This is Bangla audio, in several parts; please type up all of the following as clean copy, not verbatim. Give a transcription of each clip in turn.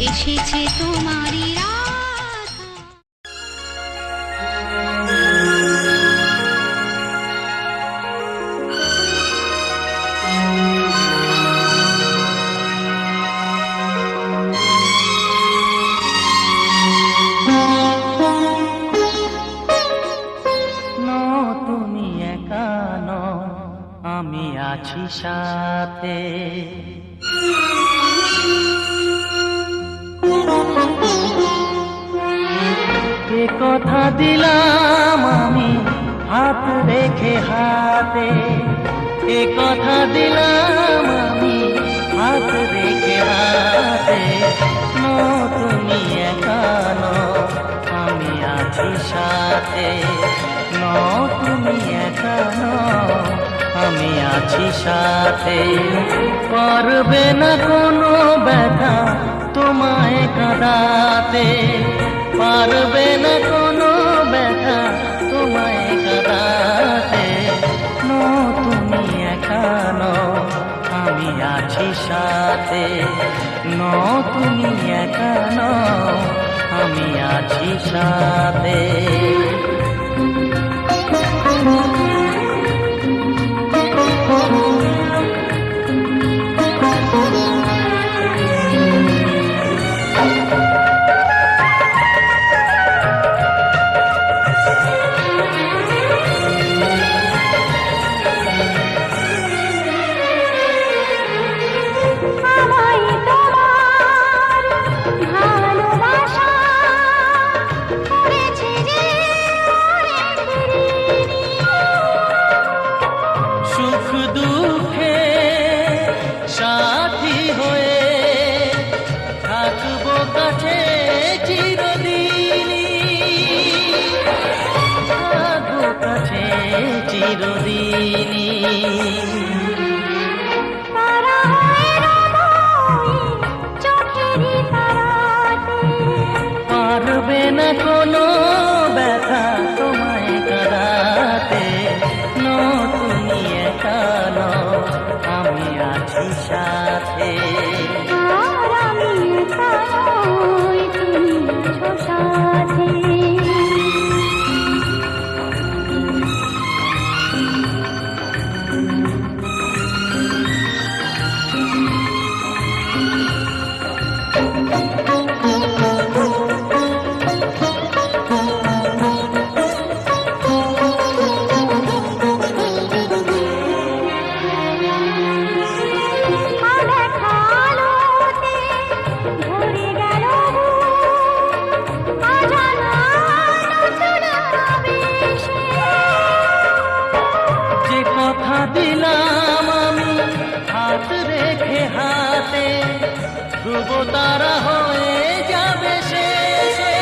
এসেছে তোমারই তুমি একা নও, আমি আছি সাথে। কে কথা দিলাম আমি হাত রেখে হাতে, কে কথা দিলাম আমি হাত রেখে হাতে। তুমি একা নও, আমি আছি সাথে। তুমি একা নও, আমি আছি সাথে। পারবে না কোনো ব্যথা তোমায় কাঁদাতে, পারবে না কোনো ব্যথা তোমায় কাঁদাতে। তুমি একা নও, আমি আছি সাথে। তুমি একা নও, আমি আছি সাথে। সুখ দুঃখে সাথী হয়ে থাকবো কাছে চিরদিনই, থাকবো কাছে চিরদিনই। পারবে না কোনো ব্যথা তোমায় কাঁদাতে। তুমি একা নও, আমি আছি সাথে। আমি একা নই, তুমি আছো সাথে। দিলাম আমি হাত রেখে হাতে, ধ্রুব তারা হয়ে যাবে শেষে।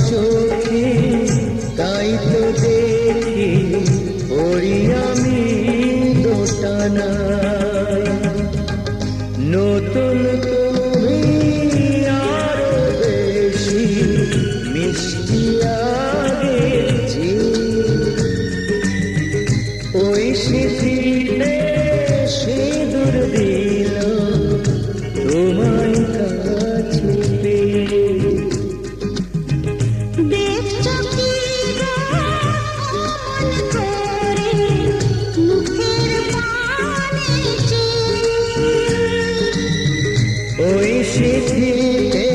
চোখে তাই তো দেখি পড়ি আমি দোটানা নতুন তুমি আরো বেশি মিষ্টি আগেছি ওই স্মৃতিতে সিঁদুর দিল তোমার কাছে পেয়ে দেখছো কি গো মন করে মুখের পানে ওই স্মৃতিতে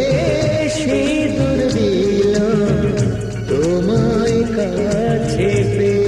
সিঁদুর দিল তোমায় কাছে পেয়ে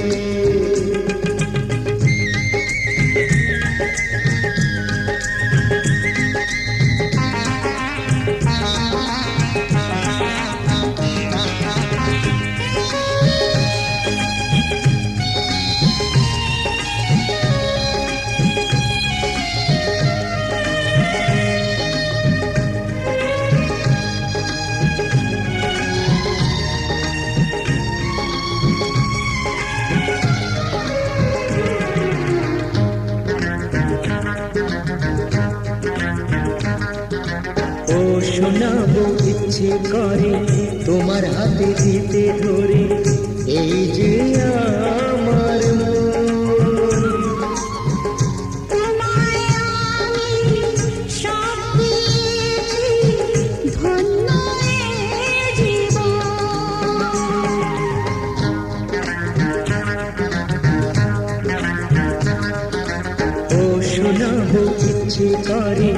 ও শোনাবো ইচ্ছে করে তোমার হাতে দিতে ধরে এই যে আমার মন তোমায় আমি সব দিয়েছি ধন্য এ জীবন ও শোনাবো ইচ্ছে করে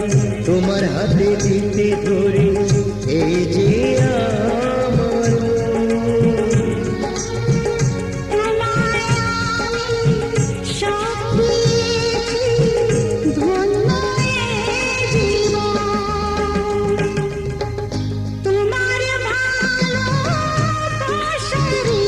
তোমার হাতে দিতে ধরে এই যে আমার মন তোমায় আমি সব দিয়েছি ধন্য এ জীবন তোমার ভালোবাসারই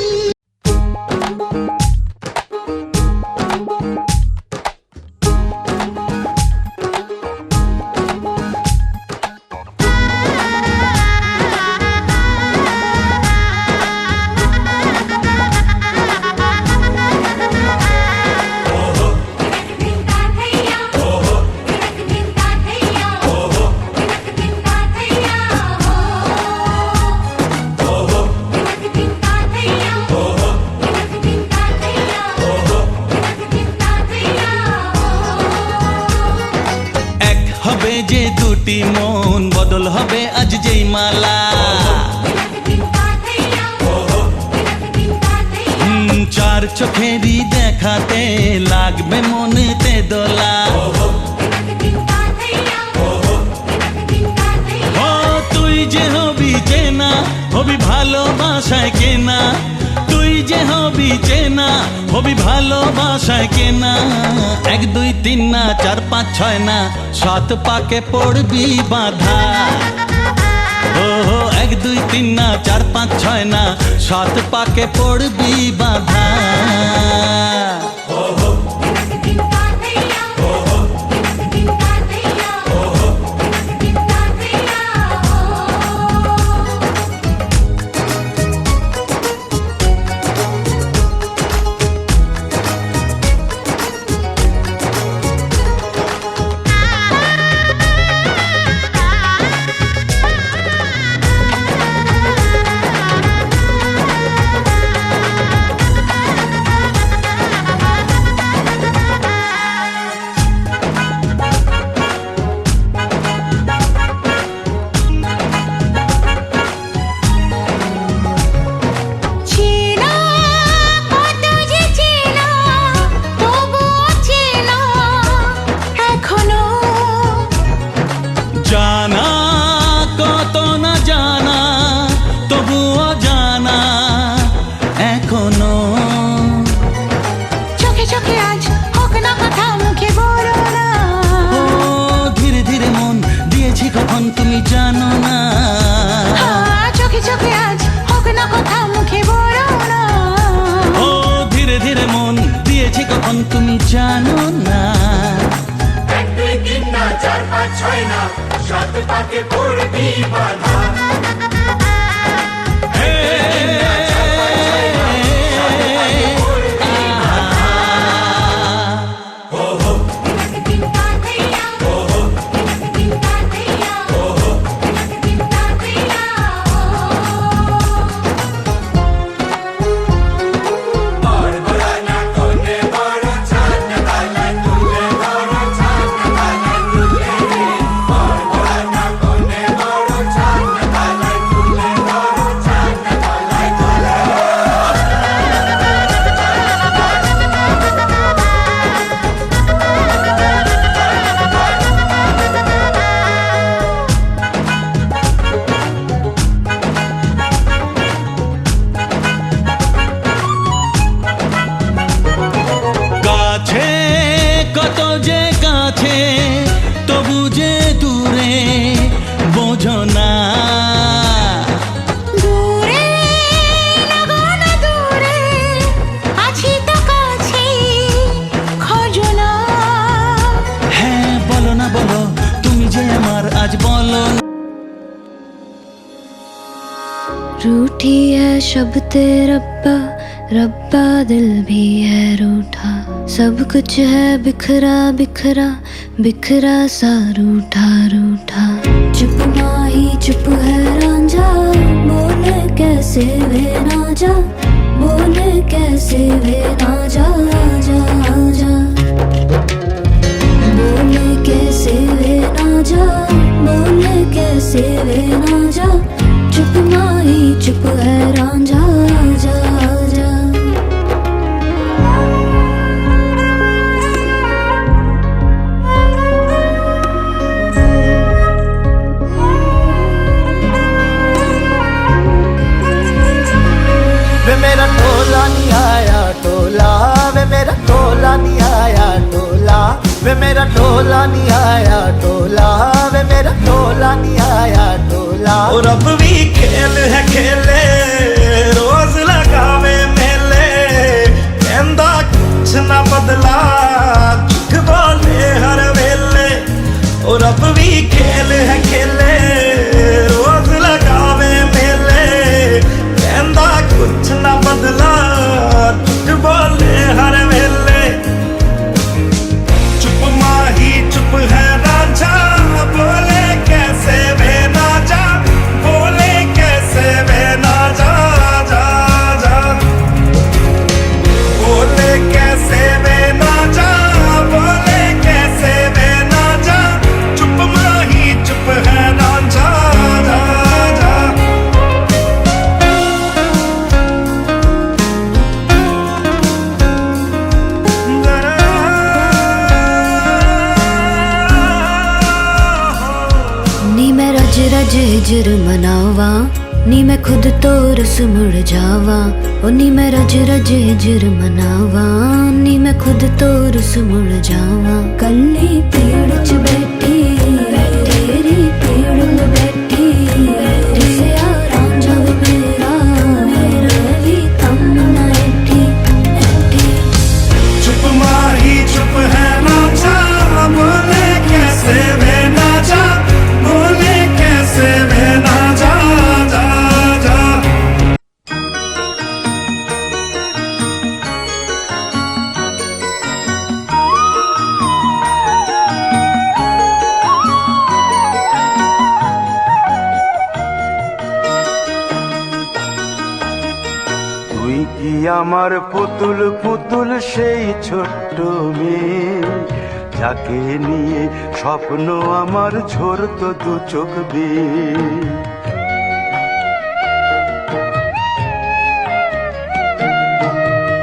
হবে যে দুটি মন বদল হবে আজ যেই মালা চার চোখেরই দেখাতে লাগবে মনেতে দোলা ও তুই যে হবি চেনা হবি ভালোবাসায় কেনা তুই যে হবি চেনা হবি ভালোবাসায় কেনা 1 2 3 না 4 5 6 না 7 পাকে পড়বি বাধা ও 1 2 3 না 4 5 6 না 7 পাকে পড়বি বাধা তুমি জানো না। 1 2 3 না 4 5 6 না 7 পাকে পড়বি বাধা। रूठी है शब्द रब्बा, रब्बा दिल भी है रूठा। सब कुछ है बिखरा बिखरा, बिखरा सा रूठा रूठा। चुप माही चुप है रांझा, बोल कैसे वे ना जा, बोल कैसे वे ना जा जा जा। बोल कैसे वे ना जा, बोल कैसे वे ना जा। चुप माही चुप है रांझा जा जा। वे मेरा टोला नहीं आया टोला, वे मेरा टोला नहीं आया टोला, वे मेरा टोला नहीं आया टोला, वे मेरा टोला नहीं आया टोला। और अब भी खेल है खेले, रोज लगावे मेले, कहंदा कुछ ना बदला, झूठ बोले हर वेले। और अब भी खेल है खेले, रोज लगावे मेले, कहंदा कुछ ना बदला, झूठ बोले हर वेले। चुप माही चुप है रांझा, बोले कैसे वे ना जा, बोले कैसे वे ना जा जा जा। बोले कैसे वे ना जा, बोले कैसे वे ना जा। चुप माही चुप है रांझा जा जा। नी मैं रज रज हिजर मनावा, नी मैं खुद तो रस मुड़ जावा। ओ नी मैं रज रज हिजर मनावा, नी मैं खुद तो रस मुड़ जावा। कल्ली पेड़ च बैठी, तेरी पेड़ में बैठी, दिसया रांझा वे मेरा, मेरा भी कम ना ऐठी ऐठी। चुप माही चुप है रांझा, बोले कैसे वे ना जा, बोले कैसे वे ना जा जा जा। তুই কি আমার পুতুল পুতুল সেই ছোট্ট মেয়ে, যাকে নিয়ে স্বপ্ন আমার ঝরতো দু চোখ বেয়ে।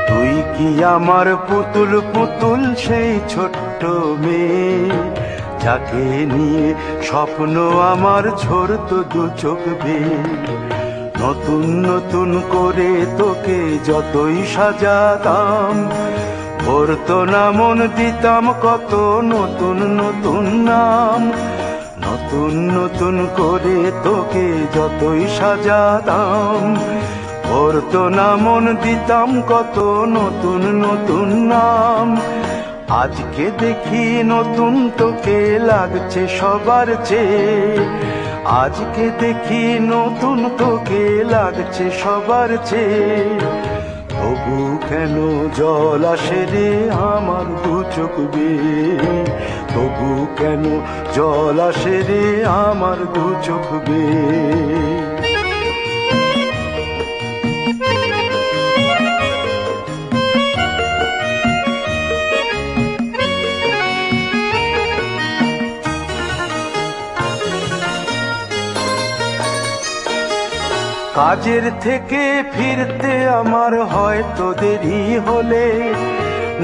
তুই কি আমার পুতুল পুতুল সেই ছোট্ট মেয়ে, যাকে নিয়ে স্বপ্ন আমার ঝরতো দু চোখ বেয়ে। নতুন নতুন করে তোকে যতই সাজাতাম, ভরতো না মন দিতাম কত নতুন নতুন নাম। নতুন নতুন করে তোকে যতই সাজাতাম, ভরতো না মন দিতাম কত নতুন নতুন নাম। আজকে দেখি নতুন তোকে লাগছে সবার চেয়ে, আজকে দেখি নতুন তোকে লাগছে সবার চেয়ে। তবু কেন জল আসে রে আমার দু চোখ বেয়ে, তবু কেন জল আসে রে আমার দু চোখ বেয়ে। কাজের থেকে ফিরতে আমার হয়তো দেরি হলে,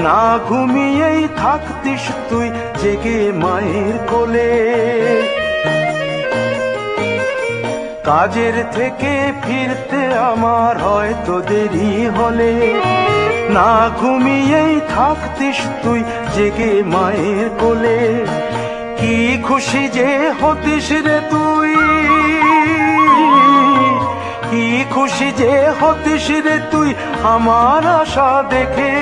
না ঘুমিয়েই থাকতিস তুই জেগে মায়ের কোলে। কাজের থেকে ফিরতে আমার হয়তো দেরি হলে, না ঘুমিয়েই থাকতিস তুই জেগে মায়ের কোলে। কি খুশি যে হতিস রে তুই, কি খুশি যে হতিস রে তুই আমার আশা দেখে।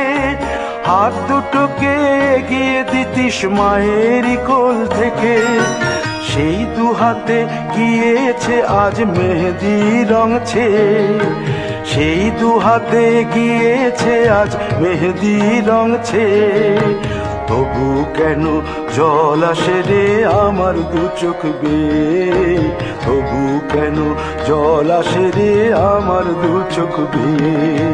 হাত দুটোকে এগিয়ে দিতিস মায়েরই কোল থেকে। সেই দু হাতে গিয়েছে আজ মেহেদি রংছে, সেই দু হাতে গিয়েছে আজ মেহেদি রংছে। তবু কেন জল আসে রে আমার দু চোখ বেয়ে, তবু কেন জল আসে রে আমার দু চোখ বেয়ে।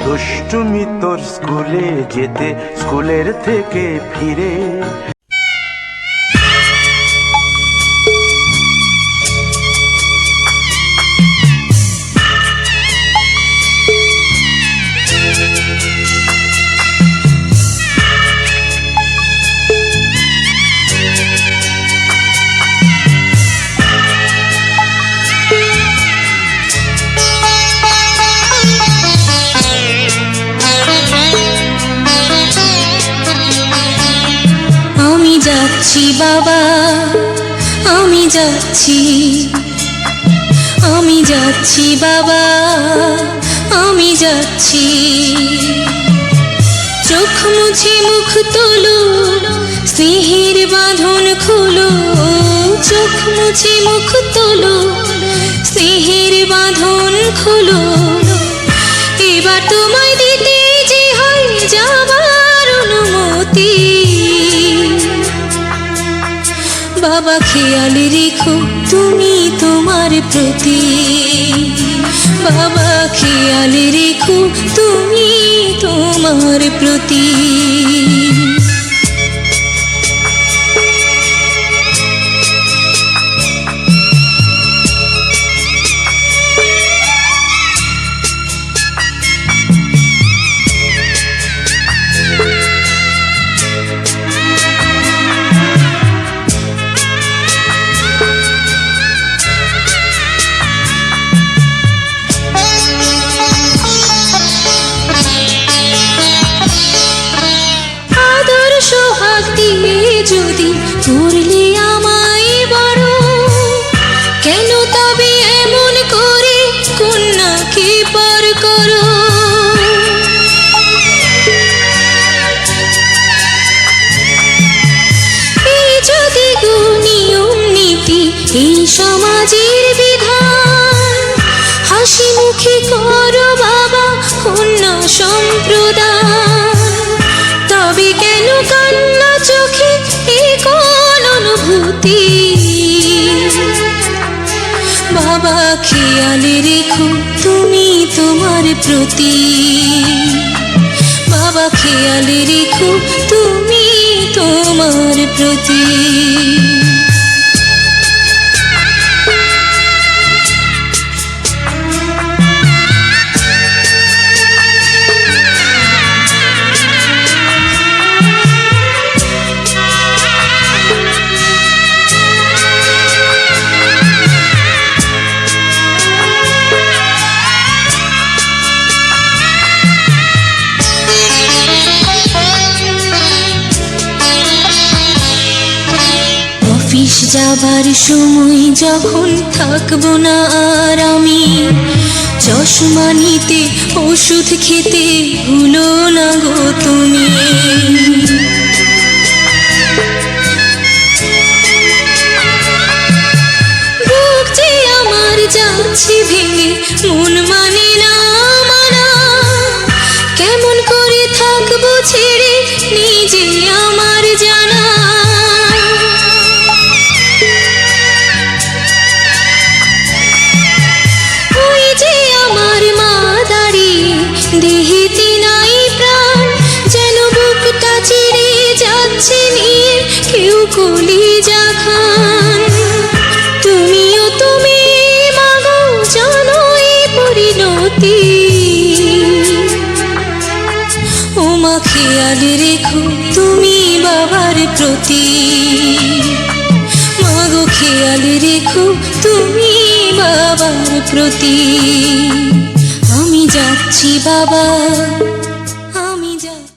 দুষ্টুমি তোর স্কুলে যেতে, স্কুলের থেকে ফিরে যাচ্ছি বাবা, আমি যাচ্ছি, আমি যাচ্ছি বাবা, আমি যাচ্ছি। চোখ মুছে মুখ তোলো, স্নেহের বাঁধন খোলো, চোখ মুছে মুখ তোলো, স্নেহের বাঁধন খোলো। এবার তোমায় দিতে যে হয় যাবার অনুমতি। বাবা খেয়াল রেখো তুমি তোমার প্রতি, বাবা খেয়াল রেখো তুমি তোমার প্রতি। যদি করলে আমায় বড়, কেন তবে এমন করে কন্যাকে পর করো। এই যদি নিয়ম নীতি এই সমাজের বিধান, হাসি মুখে করো বাবা কন্যা সম্প্রদান। তবে কেন কান্না চোখে এই কোন অনুভূতি। বাবা খেয়াল রেখো তুমি তোমার প্রতি, বাবা খেয়াল রেখো তুমি তোমার প্রতি। অফিস যাবার সময় যখন থাকবো না আর আমি, চশমা নিতে ওষুধ খেতে ভুলো না গো তুমি। বুক যে আমার যাচ্ছে ভেঙে, মন মানে না মানা। কেমন করে থাকবো ছেড়ে নিজে আমার জানা। দেহেতে নাই প্রাণ, যেন বুকটা চিরে যাচ্ছে নিয়ে কেউ কলিজা খান। তুমিও তুমি মাগো জানো এই পরিণতি। ও মা খেয়াল রেখো তুমি বাবার প্রতি, মাগো খেয়াল রেখো তুমি বাবার প্রতি। আমি যাচ্ছি বাবা,